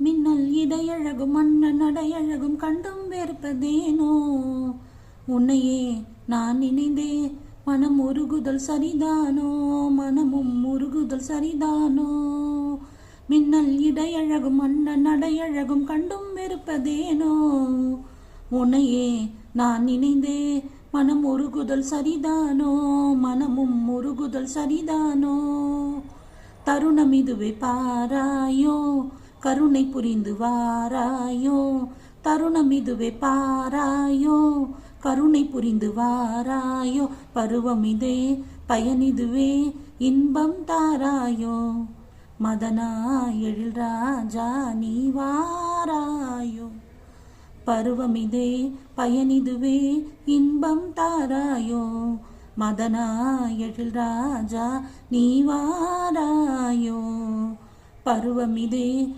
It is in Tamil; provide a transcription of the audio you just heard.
மின்னல் இடையழகும் மன்னன் நடையழகும் கண்டும் வெறுப்பதேனோ. உன்னையே நான் நினைந்தே மனம் உருகுதல் சரிதானோ, மனமும் உருகுதல் சரிதானோ. மின்னல் இடையழகும் மன்னன் நடையழகும் கண்டும் வெறுப்பதேனோ. உன்னையே நான் நினைந்தே மனம் உருகுதல் சரிதானோ, மனமும் உருகுதல் சரிதானோ. தருணம் இதுவே பாராயோ, கருணை புரிந்து வாராயோ. தருணம் இதுவே பாராயோ, கருணை புரிந்து வாராயோ. பருவம் இதே பயனிதுவே இன்பம் தாராயோ. மதனா எழில் ராஜா நீ வாராயோ. பருவமிதே பயனிதுவே இன்பம் தாராயோ. மதனா எழில் ராஜா நீ வாராயோ. பருவமிதே